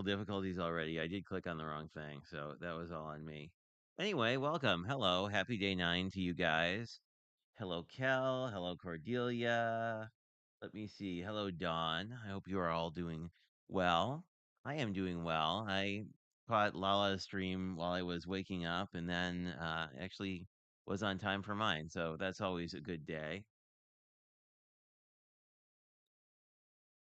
technical difficulties already. I did click on the wrong thing, so that was all on me. Anyway, welcome. Hello. Happy day 9 to you guys. Hello, Kel. Hello, Cordelia. Let me see. Hello, Dawn. I hope you are all doing well. I am doing well. I caught Lala's stream while I was waking up and then actually was on time for mine, so that's always a good day.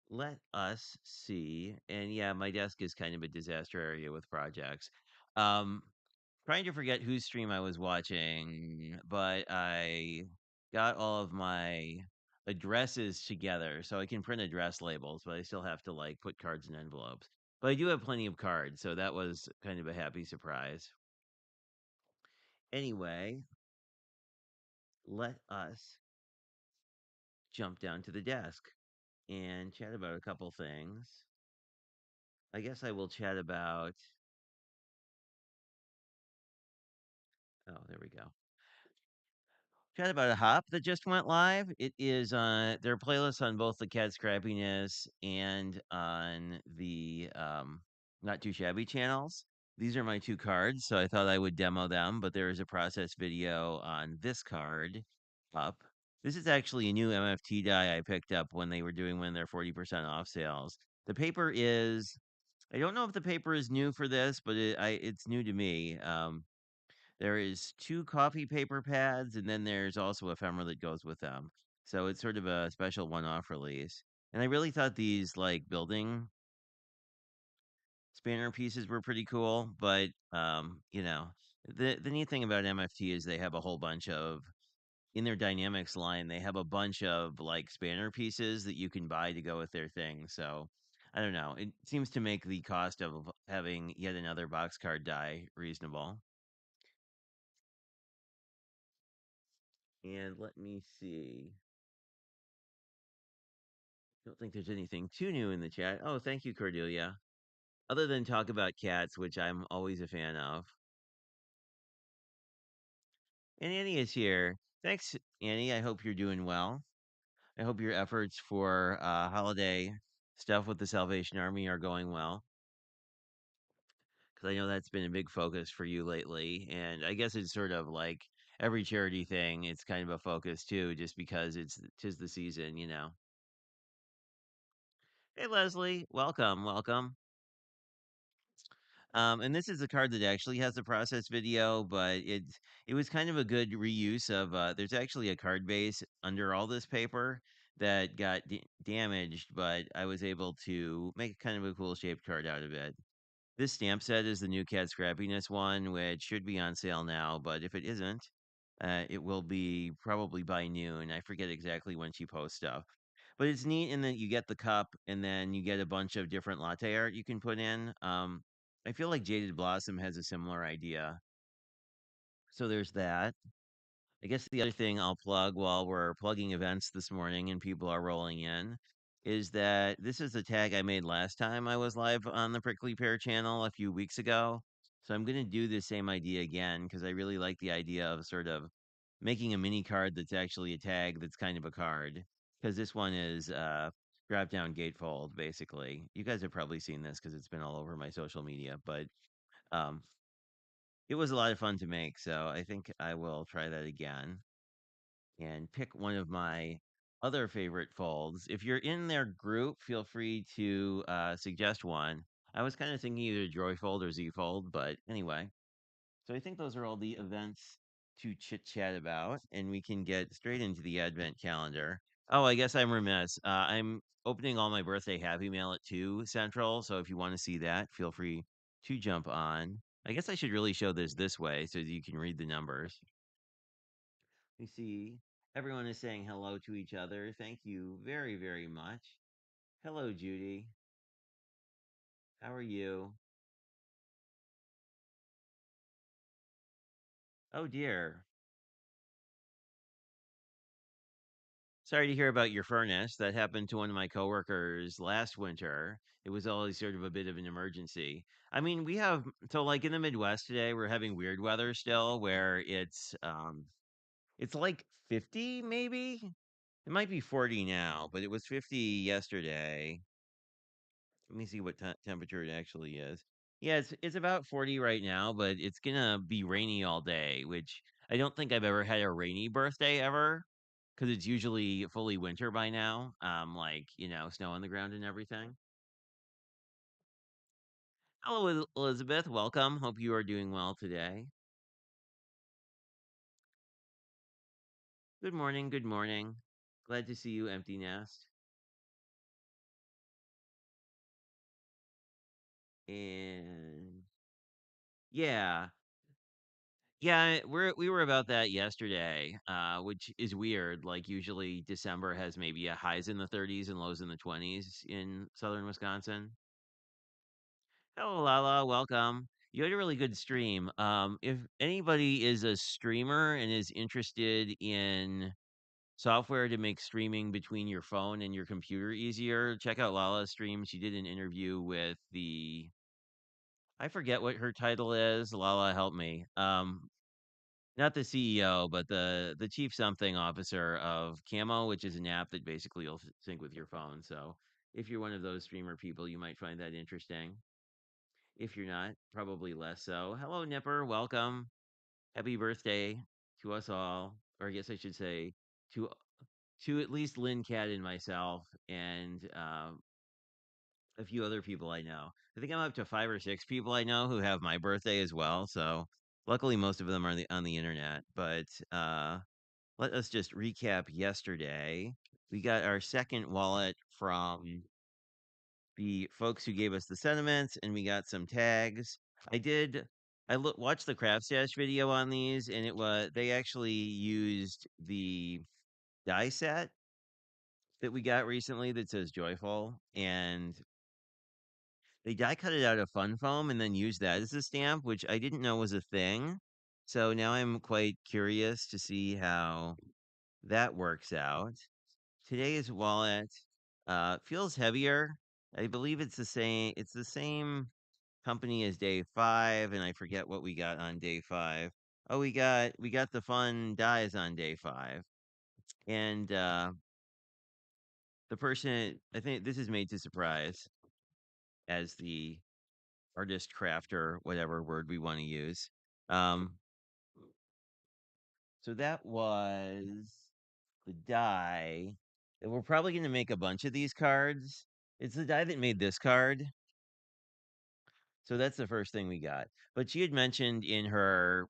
Let us see. And yeah, my desk is kind of a disaster area with projects. Um, trying to forget whose stream I was watching, but I got all of my addresses together so I can print address labels, but I still have to like put cards in envelopes. But I do have plenty of cards, so that was kind of a happy surprise. Anyway, let us jump down to the desk and chat about a couple things. I guess I will chat about. Oh, there we go. Chat about a hop that just went live. It is there are playlists on both the Cat Scrappiness and on the Not Too Shabby channels. These are my two cards, so I thought I would demo them, but there is a process video on this card up. This is actually a new MFT die I picked up when they were doing one of their 40% off sales. The paper is I don't know if the paper is new for this, but it's new to me. There is 2 coffee paper pads, and then there's also ephemera that goes with them. So it's sort of a special one-off release. And I really thought these like building spanner pieces were pretty cool, but the neat thing about MFT is they have a whole bunch of in their dynamics line, they have a bunch of like spanner pieces that you can buy to go with their thing. So I don't know. It seems to make the cost of having yet another box card die reasonable. And let me see. Don't think there's anything too new in the chat. Oh, thank you, Cordelia. Other than talk about cats, which I'm always a fan of. And Annie is here. Thanks, Annie. I hope you're doing well. I hope your efforts for holiday stuff with the Salvation Army are going well. Because I know that's been a big focus for you lately. And I guess it's sort of like every charity thing, it's kind of a focus too, just because tis the season. Hey, Leslie. Welcome. Welcome. And this is a card that actually has a process video, but it was kind of a good reuse of. There's actually a card base under all this paper that got damaged, but I was able to make kind of a cool shaped card out of it. This stamp set is the new Cat Scrappiness one, which should be on sale now, but if it isn't, it will be probably by noon. I forget exactly when she posts stuff. But it's neat in that you get the cup and then you get a bunch of different latte art you can put in. I feel like Jaded Blossom has a similar idea. So there's that. I guess the other thing I'll plug while we're plugging events this morning and people are rolling in is that this is a tag I made last time I was live on the Prickly Pear channel a few weeks ago. So I'm going to do the same idea again because I really like the idea of sort of making a mini card that's actually a tag that's kind of a card. Because this one is drop down gatefold, basically. You guys have probably seen this because it's been all over my social media, but um, it was a lot of fun to make. So I think I will try that again and pick one of my other favorite folds. If you're in their group, feel free to suggest one. I was kind of thinking either Joyfold or Zfold, but anyway. So I think those are all the events to chit chat about, and we can get straight into the Advent calendar. Oh, I guess I'm remiss. I'm opening all my birthday happy mail at 2 Central, so if you want to see that, feel free to jump on. I guess I should really show this way so that you can read the numbers. We see everyone is saying hello to each other. Thank you very, very much. Hello, Judy. How are you? Oh, dear. Sorry to hear about your furnace. That happened to one of my coworkers last winter. It was always sort of a bit of an emergency. I mean, we have so like in the Midwest today, we're having weird weather still where it's like 50 maybe. It might be 40 now, but it was 50 yesterday. Let me see what temperature it actually is. Yeah, it's about 40 right now, but it's gonna be rainy all day, which I don't think I've ever had a rainy birthday ever, because it's usually fully winter by now. Like, snow on the ground and everything. Hello, Elizabeth. Welcome. Hope you are doing well today. Good morning. Good morning. Glad to see you, Empty Nest. And yeah, yeah, we were about that yesterday, which is weird. Like usually December has maybe a highs in the 30s and lows in the 20s in southern Wisconsin. Hello, Lala. Welcome. You had a really good stream. If anybody is a streamer and is interested in software to make streaming between your phone and your computer easier, check out Lala's stream. She did an interview with I forget what her title is. Lala, help me. Not the CEO, but the chief something officer of Camo, which is an app that basically will sync with your phone. So if you're one of those streamer people, you might find that interesting. If you're not, probably less so. Hello, Nipper. Welcome. Happy birthday to us all. Or I guess I should say to at least Lynn Cat and myself and a few other people I know. I think I'm up to 5 or 6 people I know who have my birthday as well. So luckily most of them are on the internet. But let us just recap yesterday. We got our second wallet from the folks who gave us the sentiments, and we got some tags. I did. Watched the craft stash video on these, and it was they actually used the die set that we got recently that says joyful, and they die cut it out of fun foam and then used that as a stamp, which I didn't know was a thing. So now I'm quite curious to see how that works out. Today's wallet feels heavier. I believe it's the same company as day 5, and I forget what we got on day 5. Oh, we got the fun dies on day 5. And the person, I think this is made to surprise as the artist crafter, whatever word we want to use. Um so that was the die. And we're probably going to make a bunch of these cards. It's the die that made this card. So that's the first thing we got. But she had mentioned in her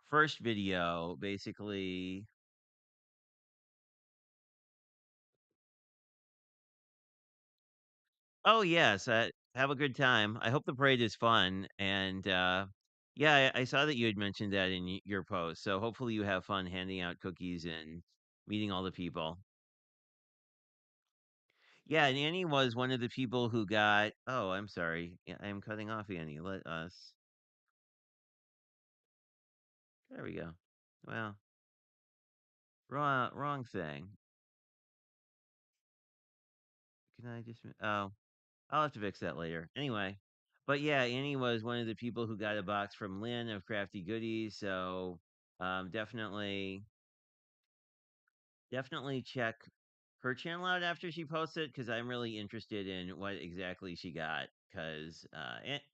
first video, basically, oh, yes, have a good time. I hope the parade is fun. And yeah, I saw that you had mentioned that in your post. So hopefully you have fun handing out cookies and meeting all the people. Yeah, and Annie was one of the people who got. Oh, I'm sorry. Yeah, I'm cutting off Annie. Let us. There we go. Well, wrong thing. Can I just? Oh, I'll have to fix that later. Anyway, but yeah, Annie was one of the people who got a box from Lynn of Crafty Goodies. So definitely, definitely check her channel out after she posts it because I'm really interested in what exactly she got. Because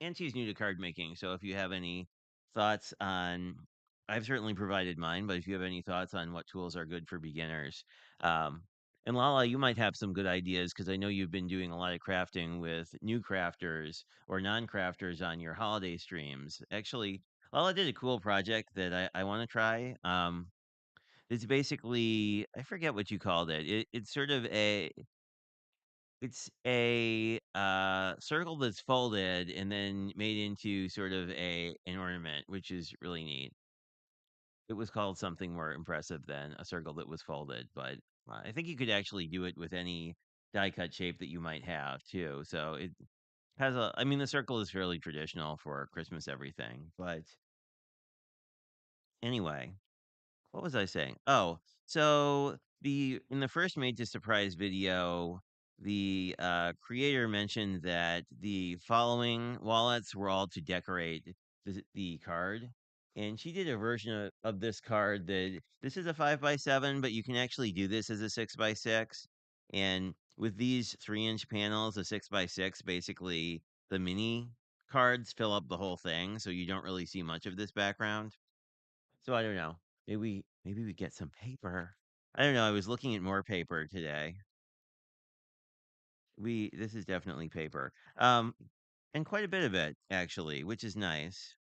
and she's new to card making, so if you have any thoughts on, I've certainly provided mine, but if you have any thoughts on what tools are good for beginners, um, and Lala, you might have some good ideas because I know you've been doing a lot of crafting with new crafters or non-crafters on your holiday streams. Actually, Lala did a cool project that I want to try. It's basically I forget what you called it. It's sort of a circle that's folded and then made into sort of an ornament, which is really neat. It was called something more impressive than a circle that was folded, but I think you could actually do it with any die cut shape that you might have too. So it has a I mean the circle is fairly traditional for Christmas everything, but anyway, what was I saying? Oh, so the in the first Made to Surprise video, the creator mentioned that the following wallets were all to decorate the card. And she did a version of this card that this is a 5x7, but you can actually do this as a 6x6. And with these 3-inch panels, a 6 by 6, basically the mini cards fill up the whole thing, so you don't really see much of this background. So I don't know. Maybe we get some paper. I don't know. I was looking at more paper today. We This is definitely paper. And quite a bit of it actually, which is nice.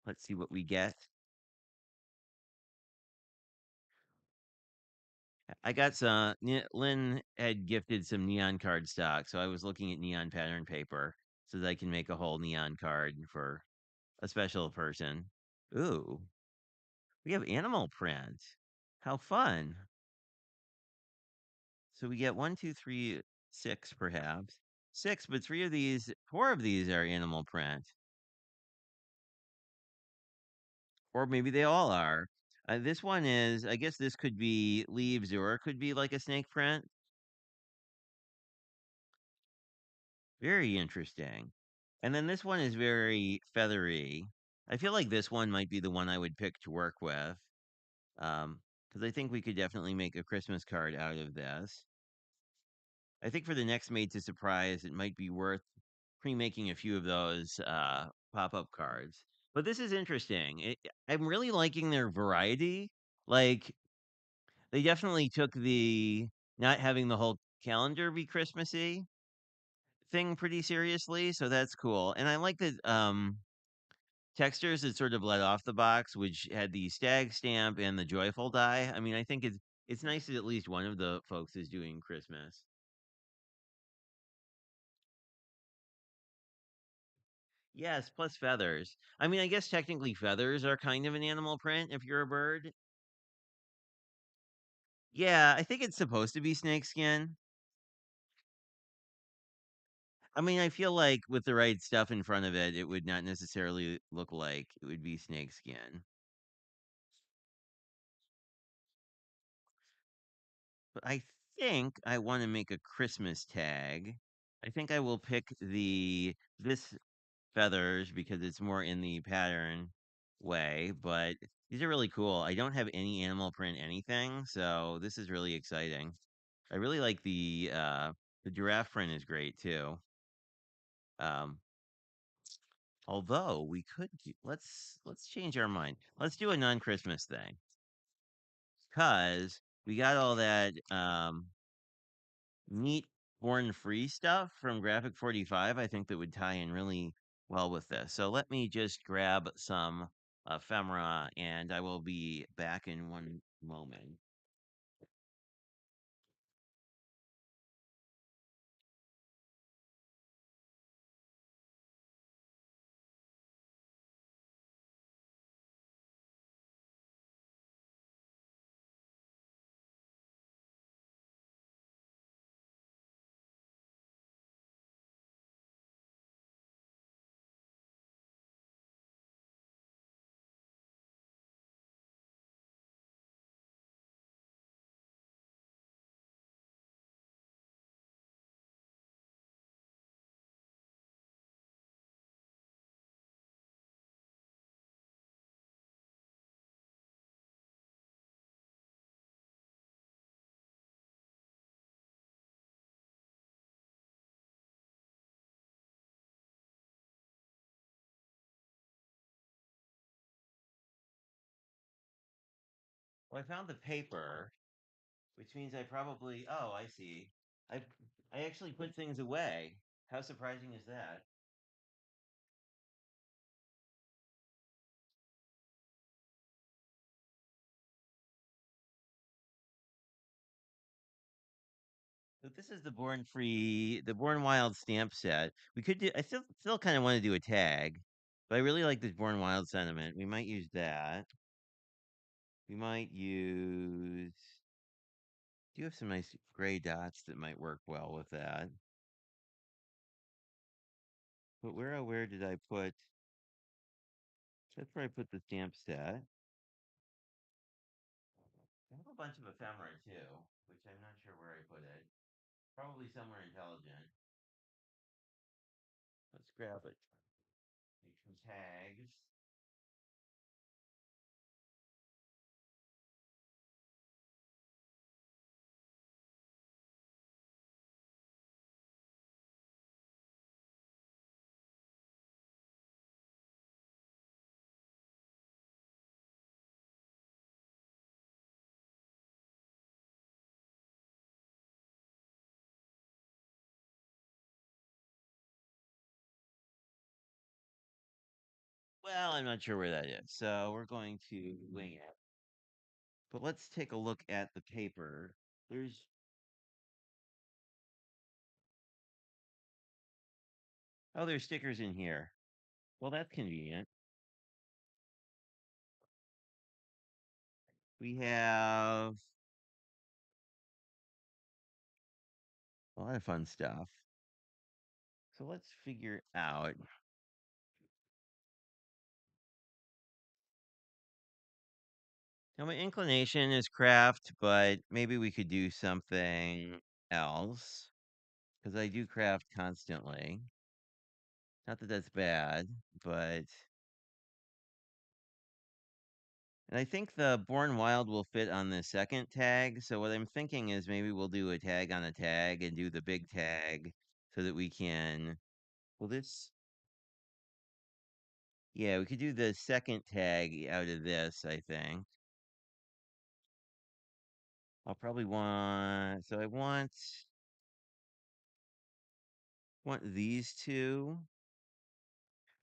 Let's see what we get. I got some. Lynn had gifted some neon card stock, so I was looking at neon pattern paper so that I can make a whole neon card for a special person. Ooh, we have animal print. How fun! So we get one, two, three, six, perhaps six, but four of these are animal print, or maybe they all are. This one is. I guess this could be leaves, or it could be like a snake print. Very interesting. And then this one is very feathery. I feel like this one might be the one I would pick to work with. Because I think we could definitely make a Christmas card out of this. I think for the next Made to Surprise, it might be worth pre-making a few of those pop-up cards. But this is interesting. I'm really liking their variety. Like they definitely took the not having the whole calendar be Christmassy thing pretty seriously, so that's cool. And I like that textures that sort of let off the box, which had the stag stamp and the joyful die. I mean, I think it's nice that at least one of the folks is doing Christmas. Yes, plus feathers. I mean, I guess technically feathers are kind of an animal print if you're a bird. Yeah, I think it's supposed to be snakeskin. I mean, I feel like with the right stuff in front of it, it would not necessarily look like it would be snakeskin. But I think I want to make a Christmas tag. I think I will pick the this feathers because it's more in the pattern way, but these are really cool. I don't have any animal print anything, so this is really exciting. I really like the giraffe print is great too. Um, although we could let's change our mind. Let's do a non-Christmas thing because we got all that neat born free stuff from Graphic 45. I think that would tie in really well with this. So let me just grab some ephemera and I will be back in one moment. Well, I found the paper, which means I probably, oh, I see. I I actually put things away. How surprising is that? So this is the Born Wild stamp set. We could do. I still kind of want to do a tag, but I really like this Born Wild sentiment. We might use that. We might use. Do you have some nice gray dots that might work well with that? But where did I put? That's where I put the stamp set. I have a bunch of ephemera too, which I'm not sure where I put it. Probably somewhere intelligent. Let's grab it. Make some tags. Well, I'm not sure where that is, so we're going to wing it. But let's take a look at the paper. There's there's stickers in here. Well, that's convenient. We have a lot of fun stuff. So let's figure out. Now, my inclination is craft, but maybe we could do something else because I do craft constantly. Not that that's bad, but and I think the Born Wild will fit on the second tag. So what I'm thinking is maybe we'll do a tag on a tag and do the big tag so that we can. Well, this, yeah, we could do the second tag out of this, I think. I'll probably want, so I want these two.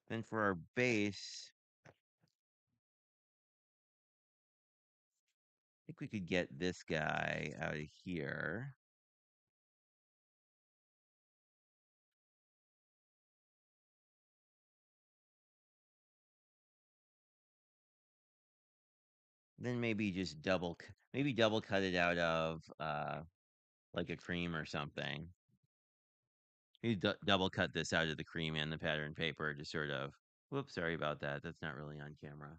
Then for our base, I think we could get this guy out of here. Then maybe just maybe double cut it out of like a cream or something. Maybe double cut this out of the cream and the pattern paper to sort of. Whoops, sorry about that. That's not really on camera.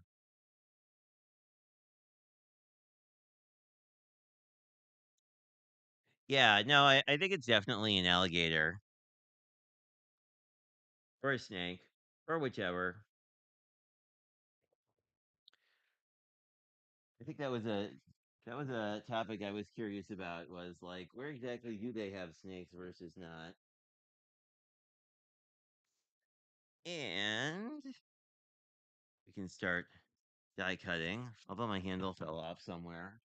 Yeah, no, I think it's definitely an alligator or a snake or whichever. I think that was a topic I was curious about was like where exactly do they have snakes versus not? And we can start die cutting, although my handle fell off somewhere.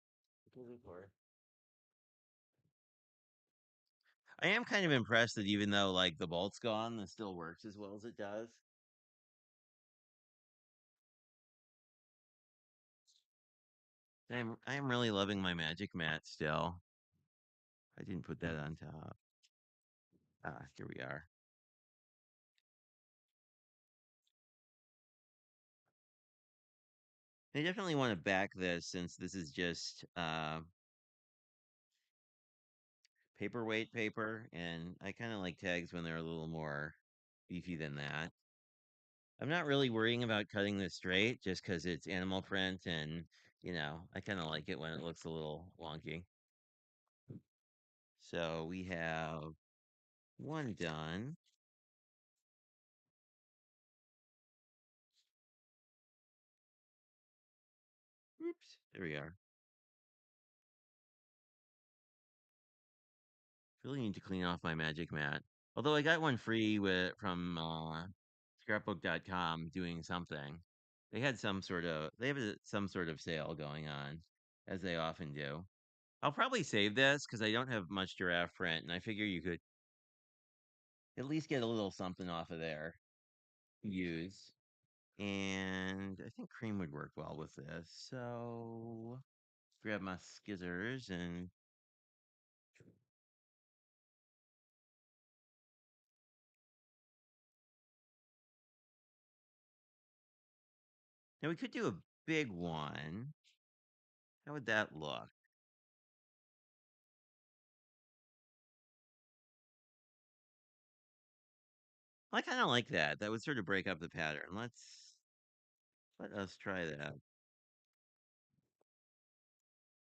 I am kind of impressed that even though like the bolt's gone, this still works as well as it does. I am really loving my magic mat still. I didn't put that on top. Ah, here we are. I definitely want to back this since this is just paperweight paper, and I kind of like tags when they're a little more beefy than that. I'm not really worrying about cutting this straight just because it's animal print, and I kind of like it when it looks a little wonky. So we have one done. Oops, there we are. Really need to clean off my magic mat. Although I got one free from scrapbook.com doing something. They have some sort of sale going on, as they often do. I'll probably save this because I don't have much giraffe print, and I figure you could at least get a little something off of there to use. And I think cream would work well with this. So grab my skizzers and now we could do a big one. How would that look? I kind of like that. That would sort of break up the pattern. Let us try that.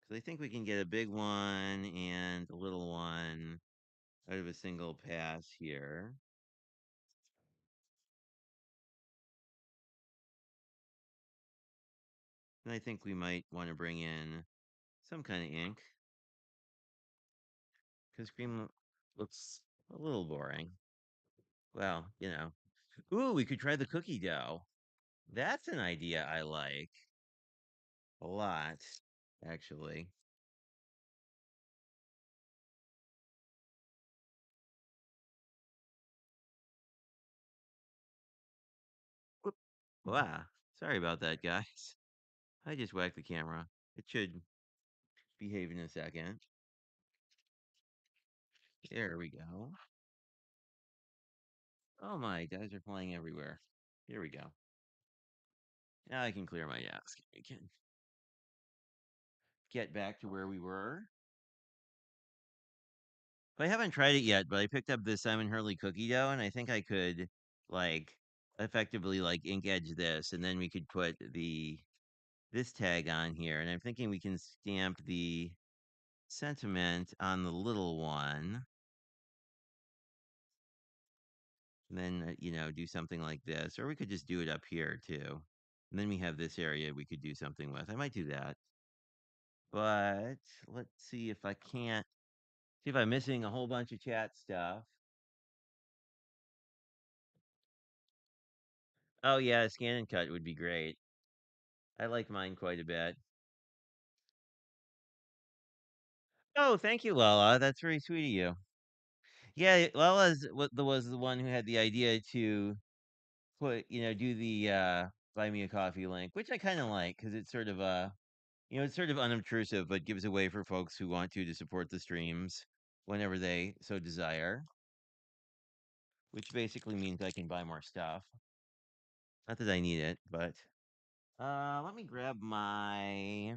Because I think we can get a big one and a little one out of a single pass here. And I think we might want to bring in some kind of ink because cream looks a little boring. Well, Ooh, we could try the cookie dough. That's an idea I like a lot, actually. Whoop. Wow. Sorry about that, guys. I just whacked the camera. It should behave in a second. There we go. Oh my, guys are flying everywhere. Here we go. Now I can clear my desk. We can get back to where we were. I haven't tried it yet, but I picked up this Simon Hurley cookie dough, and I think I could like effectively like ink edge this, and then we could put the this tag on here. And I'm thinking we can stamp the sentiment on the little one, and then do something like this, or we could just do it up here too. And then we have this area we could do something with. I might do that, but let's see if I can't see if I'm missing a whole bunch of chat stuff. Oh yeah, scan and cut would be great. I like mine quite a bit. Oh, thank you, Lala. That's very sweet of you. Yeah, Lala's what the was the one who had the idea to do the buy me a coffee link, which I kind of like because it's sort of it's sort of unobtrusive, but gives a way for folks who want to support the streams whenever they so desire, which basically means I can buy more stuff. Not that I need it, but let me grab my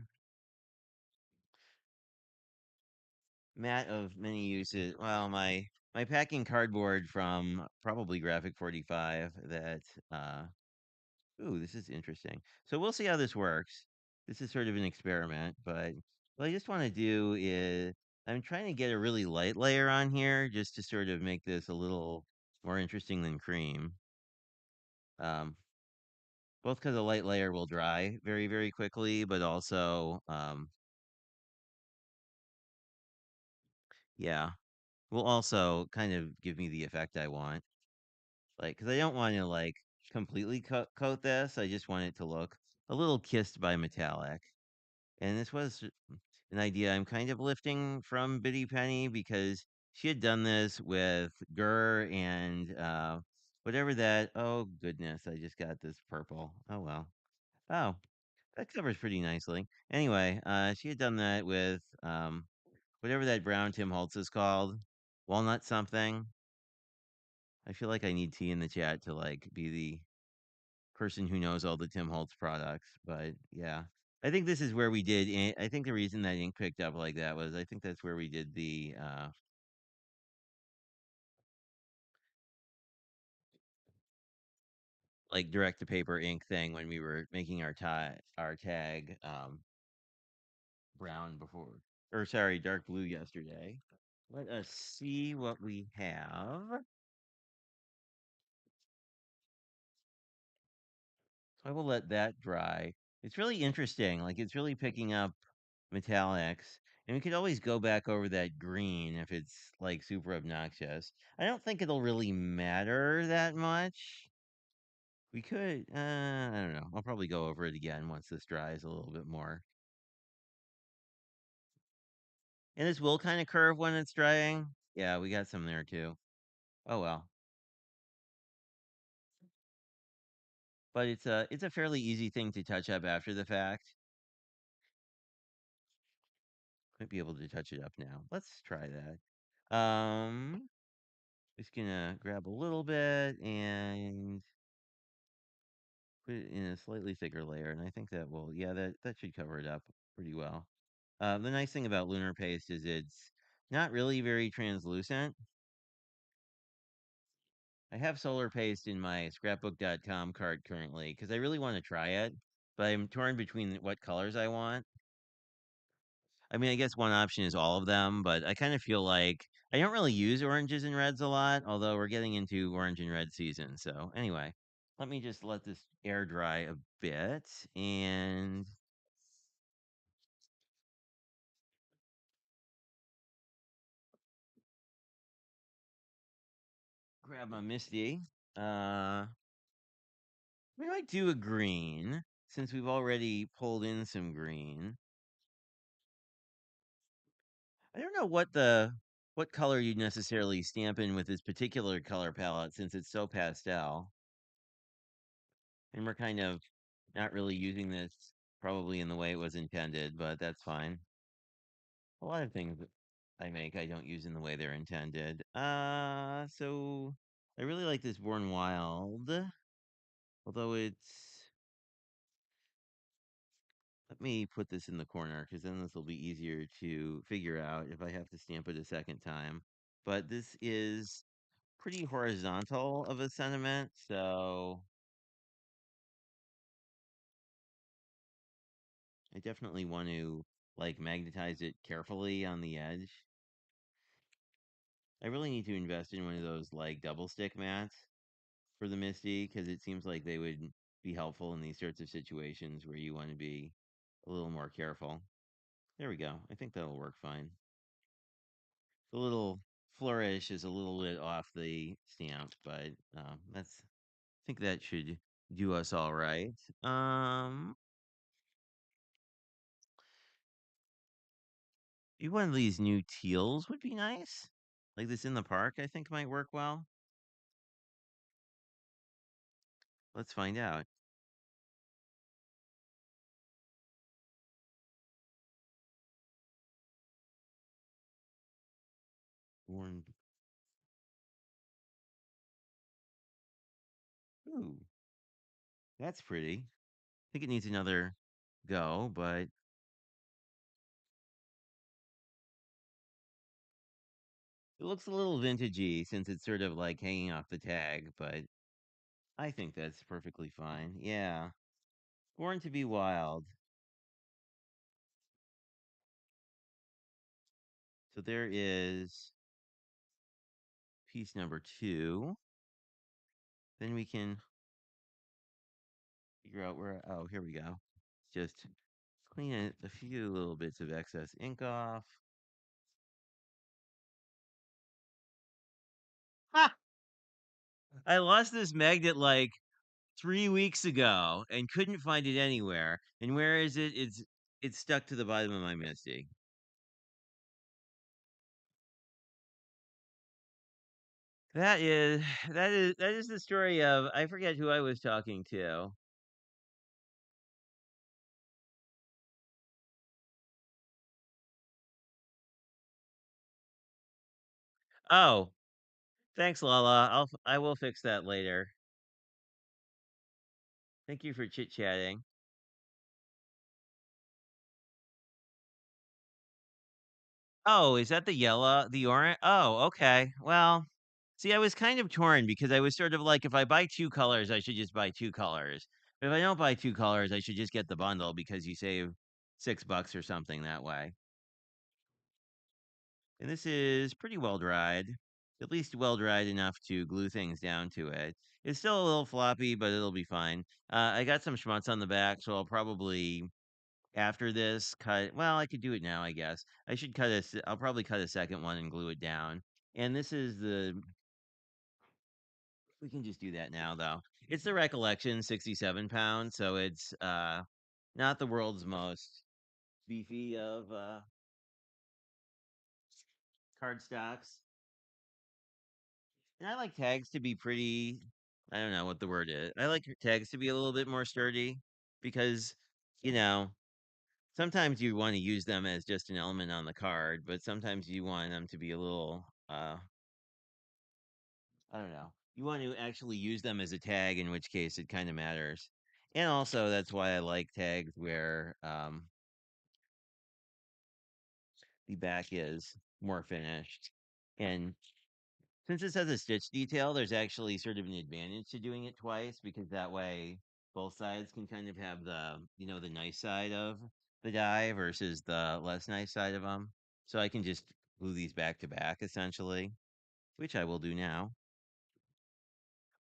mat of many uses. Well, my packing cardboard from probably Graphic 45 that ooh, this is interesting. So we'll see how this works. This is sort of an experiment, but what I just want to do is I'm trying to get a really light layer on here just to sort of make this a little more interesting than cream. Um, both because a light layer will dry very, very quickly, but also, yeah, will also kind of give me the effect I want. Like, because I don't want to like completely coat this. I just want it to look a little kissed by metallic. And this was an idea I'm kind of lifting from Biddy Penny because she had done this with Gurr and whatever that. Oh goodness, I just got this purple. Oh well. Oh, that covers pretty nicely. Anyway, she had done that with whatever that brown Tim Holtz is called, walnut something. I feel like I need tea in the chat to like be the person who knows all the Tim Holtz products, but yeah. I think this is where we did I think the reason that ink picked up like that was I think that's where we did the like direct to paper ink thing when we were making our tag brown before or sorry, dark blue yesterday. Let us see what we have. So I will let that dry. It's really interesting. Like it's really picking up metallics. And we could always go back over that green if it's like super obnoxious. I don't think it'll really matter that much. We could, I don't know. I'll probably go over it again once this dries a little bit more. And this will kind of curve when it's drying. Yeah, we got some there too. Oh well. But it's a fairly easy thing to touch up after the fact. Might be able to touch it up now. Let's try that. Just gonna grab a little bit and put it in a slightly thicker layer, and I think that will, yeah, that should cover it up pretty well. The nice thing about lunar paste is it's not really very translucent. I have solar paste in my scrapbook.com cart currently because I really want to try it, but I'm torn between what colors I want. I mean, I guess one option is all of them, but I kind of feel like I don't really use oranges and reds a lot, although we're getting into orange and red season. So, anyway, let me just let this air dry a bit and grab my Misty. We might do a green since we've already pulled in some green. I don't know what color you'd necessarily stamp in with this particular color palette since it's so pastel. And we're kind of not really using this probably in the way it was intended, but that's fine. A lot of things that I make I don't use in the way they're intended. So I really like this Born Wild, although it's let me put this in the corner because then this will be easier to figure out if I have to stamp it a second time. But this is pretty horizontal of a sentiment, so I definitely want to like magnetize it carefully on the edge. I really need to invest in one of those like double stick mats for the Misty because it seems like they would be helpful in these sorts of situations where you want to be a little more careful. There we go. I think that'll work fine. The little flourish is a little bit off the stamp, but that's I think that should do us all right. Um, one of these new teals would be nice. Like this in the park, I think might work well. Let's find out. Born. Ooh, that's pretty. I think it needs another go, but it looks a little vintagey since it's sort of like hanging off the tag, but I think that's perfectly fine. Yeah. Born to be Wild. So there is piece number 2. Then we can figure out where. Oh, here we go. Just clean a few little bits of excess ink off. Ha! I lost this magnet like 3 weeks ago and couldn't find it anywhere. And where is it? It's stuck to the bottom of my Misty. That is that is the story of I forget who I was talking to. Oh, thanks, Lala. I will fix that later. Thank you for chit chatting. Oh, is that the yellow, the orange? Oh, okay. Well, see, I was kind of torn because I was sort of like, if I buy two colors, I should just buy two colors. But if I don't buy two colors, I should just get the bundle because you save $6 or something that way. And this is pretty well dried, at least well dried enough to glue things down to it. It's still a little floppy, but it'll be fine. I got some schmutz on the back, so I'll probably after this cut. Well, I could do it now, I guess. I should cut I'll probably cut a second one and glue it down. And this is the. We can just do that now, though. It's the Recollection, 67 pounds, so it's not the world's most beefy of card stocks. And I like tags to be pretty. I don't know what the word is. I like tags to be a little bit more sturdy because, you know, sometimes you want to use them as just an element on the card, but sometimes you want them to be a little, I don't know. You want to actually use them as a tag, in which case it kind of matters. And also, that's why I like tags where the back is more finished. And since this has a stitch detail, there's actually sort of an advantage to doing it twice because that way both sides can kind of have the nice side of the die versus the less nice side of them. So I can just glue these back to back essentially, which I will do now.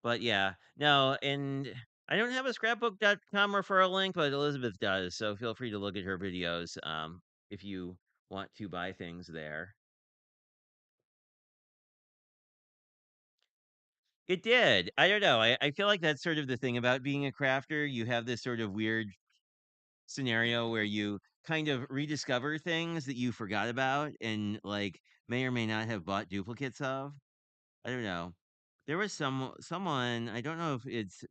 But yeah, no, and I don't have a scrapbook.com referral link, but Elizabeth does. So feel free to look at her videos if you want to buy things there. It did. I don't know. I feel like that's sort of the thing about being a crafter. You have this sort of weird scenario where you kind of rediscover things that you forgot about and like may or may not have bought duplicates of. I don't know. There was someone, I don't know if it's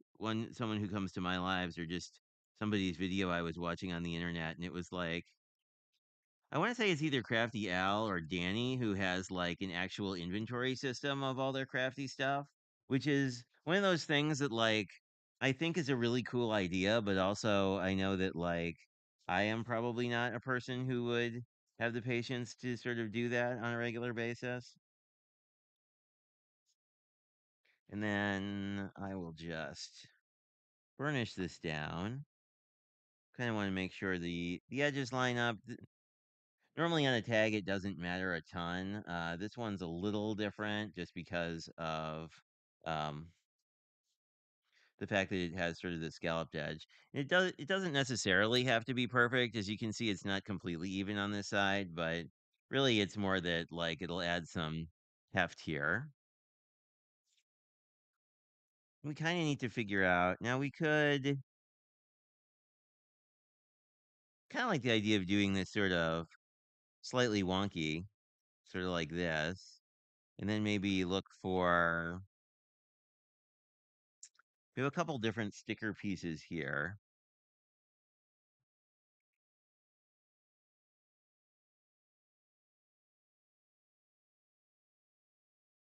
someone who comes to my lives or just somebody's video I was watching on the internet, and it was like I want to say it's either Crafty Al or Danny who has like an actual inventory system of all their crafty stuff, which is one of those things that like I think is a really cool idea, but also I know that like I am probably not a person who would have the patience to sort of do that on a regular basis. And then I will just burnish this down. Kind of want to make sure the edges line up. Normally on a tag it doesn't matter a ton. This one's a little different just because of um, the fact that it has sort of the scalloped edge. It doesn't necessarily have to be perfect. As you can see, it's not completely even on this side, but really it's more that like it'll add some heft here. We kind of need to figure out now we could kind of like the idea of doing this sort of slightly wonky, sort of like this, and then maybe look for we have a couple different sticker pieces here.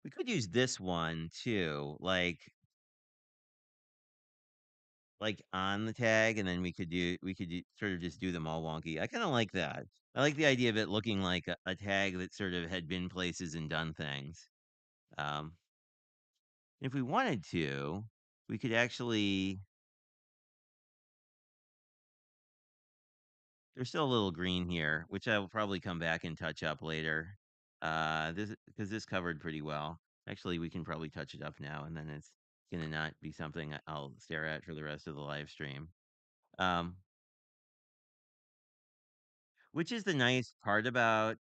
We could use this one too, like on the tag, and then sort of just do them all wonky. I kind of like that. I like the idea of it looking like a tag that sort of had been places and done things. Um, if we wanted to, we could actually. There's still a little green here, which I will probably come back and touch up later. This because this covered pretty well. Actually, we can probably touch it up now, and then it's gonna not be something I'll stare at for the rest of the live stream. Um, which is the nice part about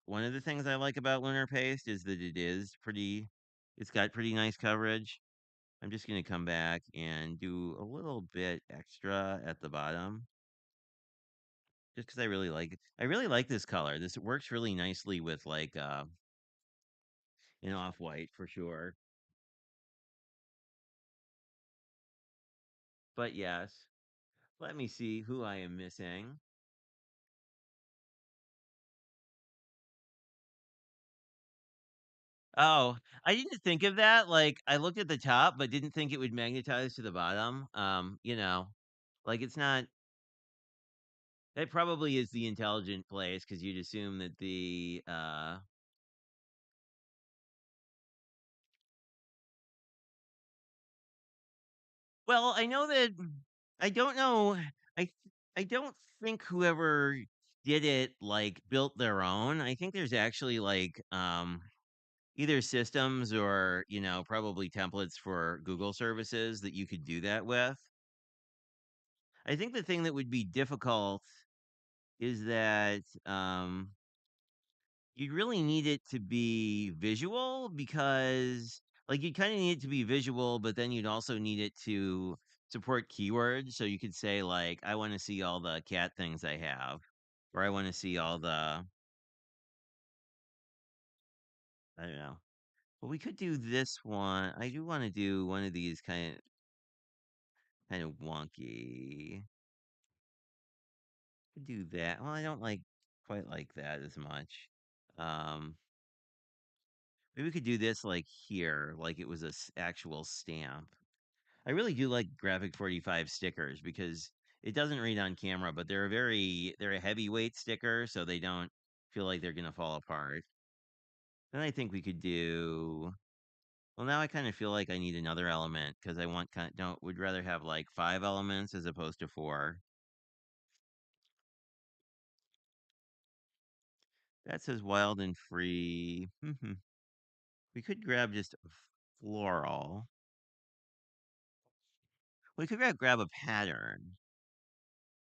one of the things I like about Lunar Paste is that it's got pretty nice coverage. I'm just gonna come back and do a little bit extra at the bottom, just because I really like this color. This works really nicely with like an off white for sure. But yes, let me see who I am missing. Oh, I didn't think of that. Like I looked at the top, but didn't think it would magnetize to the bottom. Like it's not. That probably is the intelligent place because you'd assume that the. Well, I know that I don't know. I I don't think whoever did it like built their own. I think there's actually like either systems or probably templates for Google services that you could do that with. I think the thing that would be difficult is that you'd really need it to be visual because like you kind of need it to be visual, but then you'd also need it to support keywords. So you could say like, I want to see all the cat things I have, or I want to see all the I don't know. But we could do this one. I do want to do one of these kind of wonky. Could do that. Well, I don't like quite like that as much. Um, maybe we could do this like here, like it was a actual stamp. I really do like Graphic 45 stickers because it doesn't read on camera, but they're a heavyweight sticker, so they don't feel like they're gonna fall apart. Then I think we could do. Well, now I kind of feel like I need another element because I want kind don't would rather have like 5 elements as opposed to 4. That says wild and free. We could grab just floral. We could grab a pattern.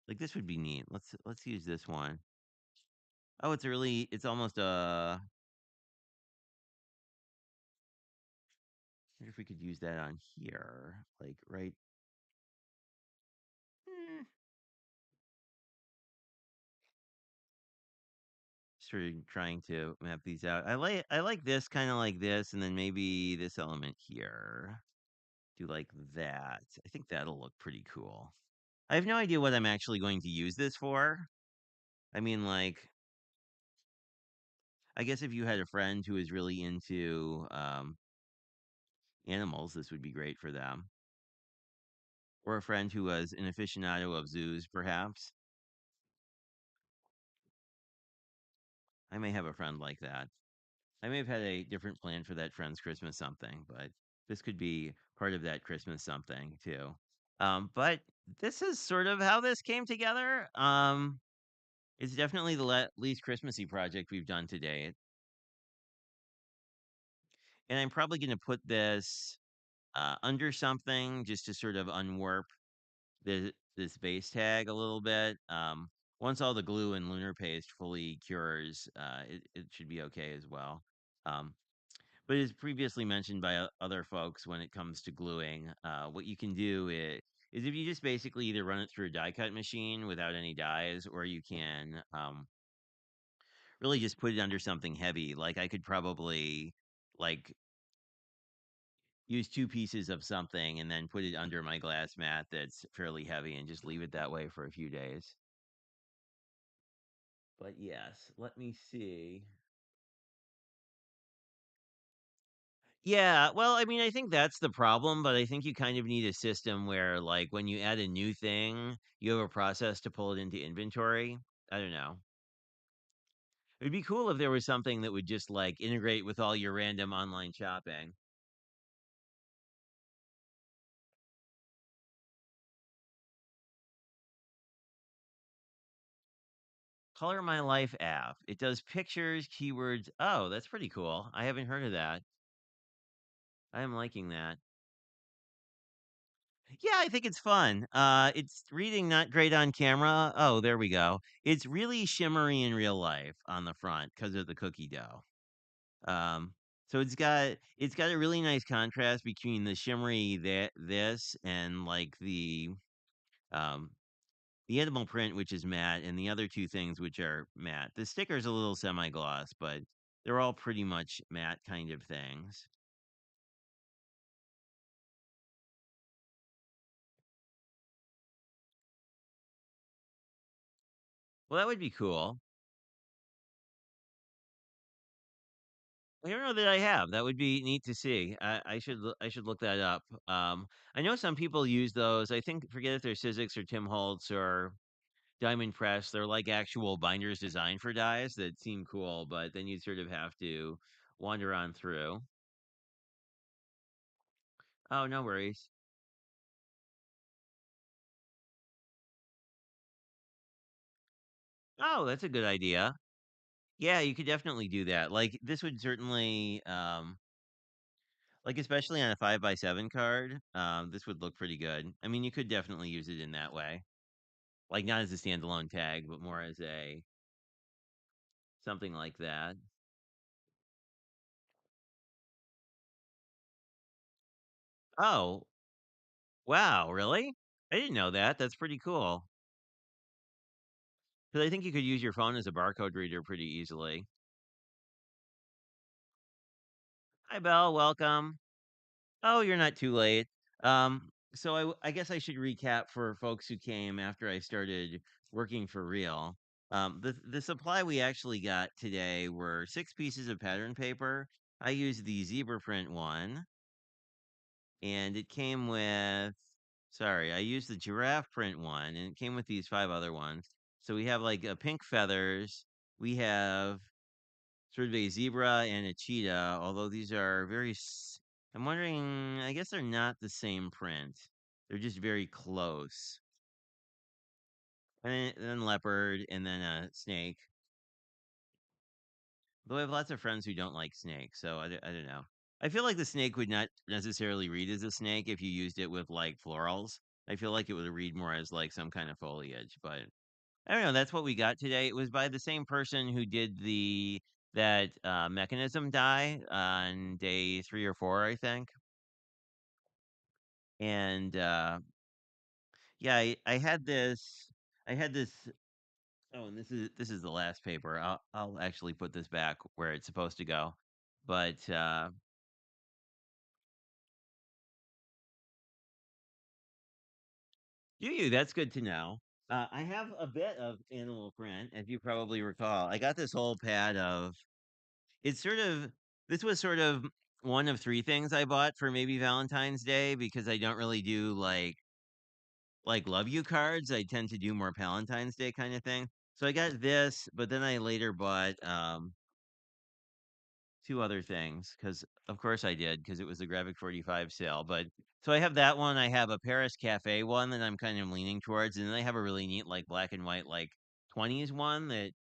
Like this would be neat. Let's use this one. Oh, it's almost a. Wonder if we could use that on here, like right. eh, Sort of trying to map these out. I like this kind of like this, and then maybe this element here. Do like that. I think that'll look pretty cool. I have no idea what I'm actually going to use this for. I mean, like, I guess if you had a friend who is really into animals, this would be great for them. Or a friend who was an aficionado of zoos, perhaps. I may have a friend like that. I may have had a different plan for that friend's Christmas something, but this could be part of that Christmas something too. But this is sort of how this came together. It's definitely the least Christmassy project we've done today, and I'm probably going to put this under something just to sort of unwarp this base tag a little bit. Once all the glue and lunar paste fully cures, it should be okay as well. Um, but as previously mentioned by other folks, when it comes to gluing, what you can do is if you just basically either run it through a die cut machine without any dies, or you can really just put it under something heavy. Like I could probably like use two pieces of something and then put it under my glass mat that's fairly heavy and just leave it that way for a few days. But yes, let me see. Yeah, well, I mean, I think that's the problem, but I think you kind of need a system where, like, when you add a new thing, you have a process to pull it into inventory. I don't know. It'd be cool if there was something that would just like integrate with all your random online shopping. Color My Life app. It does pictures, keywords. Oh, that's pretty cool. I haven't heard of that. I am liking that. Yeah, I think it's fun. It's reading not great on camera. Oh, there we go. It's really shimmery in real life on the front because of the cookie dough. Um, so it's got a really nice contrast between the shimmery that this and like um the edible print, which is matte, and the other two things which are matte. The sticker's a little semi-gloss, but they're all pretty much matte kind of things. Well, that would be cool. I don't know that I have. That would be neat to see. I should look that up. I know some people use those. I think forget if they're Sizzix or Tim Holtz or Diamond Press. They're like actual binders designed for dyes that seem cool, but then you sort of have to wander on through. Oh, no worries. Oh, that's a good idea. Yeah, you could definitely do that. Like this would certainly like especially on a 5x7 card, this would look pretty good. I mean, you could definitely use it in that way. Like not as a standalone tag, but more as a something like that. Oh, wow, really? I didn't know that. That's pretty cool. Because I think you could use your phone as a barcode reader pretty easily. Hi, Belle. Welcome. Oh, you're not too late. So I guess I should recap for folks who came after I started working for real. The supply we actually got today were 6 pieces of pattern paper. I used the zebra print one, and it came with. Sorry, I used the giraffe print one, and it came with these 5 other ones. So we have like a pink feathers. We have sort of a zebra and a cheetah, although these are I'm wondering, I guess they're not the same print. They're just very close. And then leopard and then a snake. Though I have lots of friends who don't like snakes, so I don't know. I feel like the snake would not necessarily read as a snake if you used it with like florals. I feel like it would read more as like some kind of foliage, but I don't know. That's what we got today. It was by the same person who did that mechanism die on day 3 or 4, I think. And yeah, I had this. I had this. Oh, and this is the last paper. I'll actually put this back where it's supposed to go. But Do you? That's good to know. I have a bit of animal print, as you probably recall. I got this whole pad of it's sort of this was sort of one of three things I bought for maybe Valentine's Day because I don't really do like love you cards. I tend to do more Valentine's Day kind of thing. So I got this, but then I later bought two other things because of course I did because it was the Graphic 45 sale. But so I have that one. I have a Paris Cafe one that I'm kind of leaning towards, and then I have a really neat like black and white like 20s one that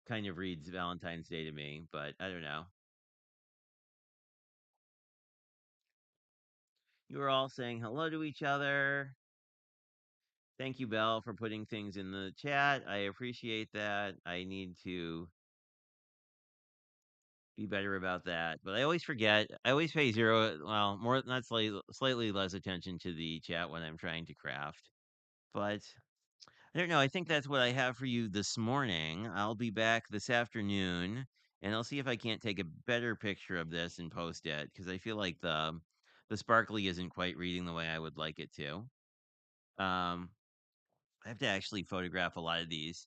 kind of reads Valentine's Day to me. But I don't know. You were all saying hello to each other. Thank you, Belle, for putting things in the chat. I appreciate that. I need to be better about that. But I always forget. I always pay zero, well, more not slightly less attention to the chat when I'm trying to craft. But I don't know. I think that's what I have for you this morning. I'll be back this afternoon and I'll see if I can't take a better picture of this and post it because I feel like the sparkly isn't quite reading the way I would like it to. Um, I have to actually photograph a lot of these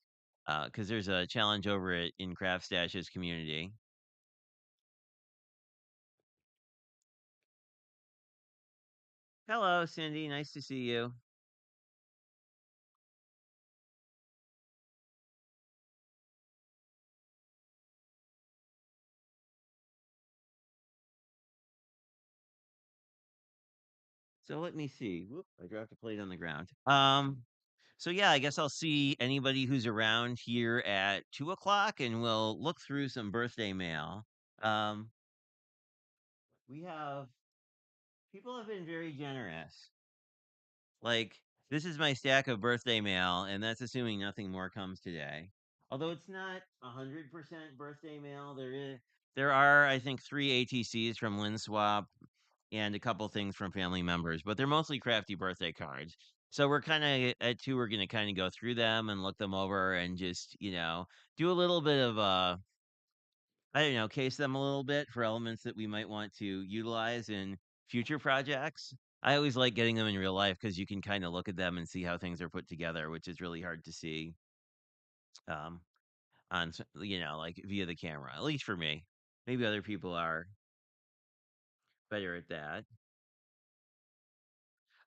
because there's a challenge over it in Craft Stash's community. Hello, Cindy. Nice to see you. So let me see. Whoop, I dropped a plate on the ground. So yeah, I guess I'll see anybody who's around here at 2 o'clock, and we'll look through some birthday mail. Um, we have people have been very generous. Like this is my stack of birthday mail, and that's assuming nothing more comes today. Although it's not 100% birthday mail, there are I think three ATCs from Linswap and a couple things from family members, but they're mostly crafty birthday cards. So we're kind of at two. We're gonna kind of go through them and look them over and just do a little bit of I don't know, case them a little bit for elements that we might want to utilize in future projects. I always like getting them in real life because you can kind of look at them and see how things are put together, which is really hard to see um, on like via the camera. At least for me. Maybe other people are better at that.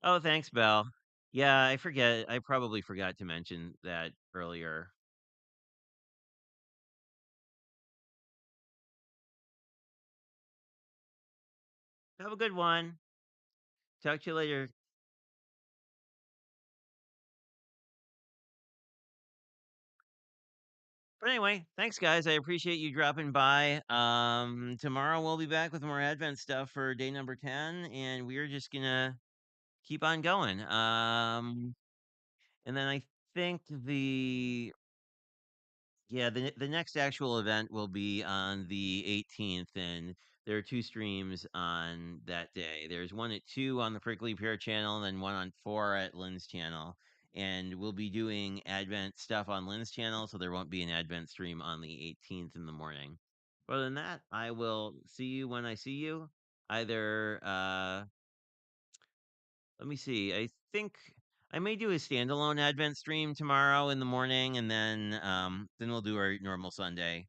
Oh, thanks, Belle. Yeah, I forget. I probably forgot to mention that earlier. Have a good one. Talk to you later. But anyway, thanks guys. I appreciate you dropping by. Tomorrow we'll be back with more Advent stuff for day number 10 and we're just going to keep on going. And then I think the next actual event will be on the 18th, and there are two streams on that day. There's one at 2 on the Prickly Pear channel, and then one on 4 at Lynn's channel. And we'll be doing Advent stuff on Lynn's channel, so there won't be an Advent stream on the 18th in the morning. Other than that, I will see you when I see you. Either let me see. I think I may do a standalone Advent stream tomorrow in the morning, and then we'll do our normal Sunday,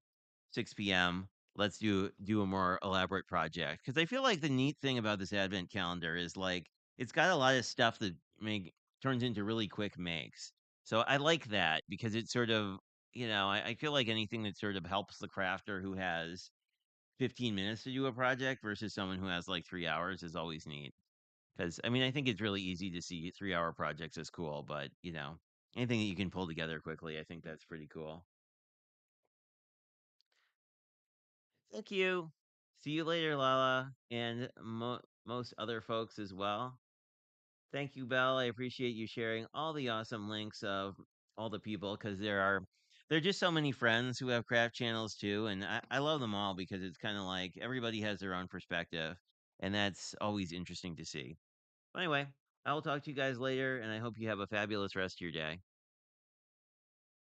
6 p.m. Let's do a more elaborate project because I feel like the neat thing about this Advent calendar is like it's got a lot of stuff that make turns into really quick makes. So I like that because it's sort of I feel like anything that sort of helps the crafter who has 15 minutes to do a project versus someone who has like 3 hours is always neat. Because I mean, I think it's really easy to see 3 hour projects as cool, but anything that you can pull together quickly, I think that's pretty cool. Thank you. See you later, Lala, and most other folks as well. Thank you, Belle. I appreciate you sharing all the awesome links of all the people because there are just so many friends who have craft channels too, and I love them all because it's kind of like everybody has their own perspective, and that's always interesting to see. Anyway, I will talk to you guys later, and I hope you have a fabulous rest of your day.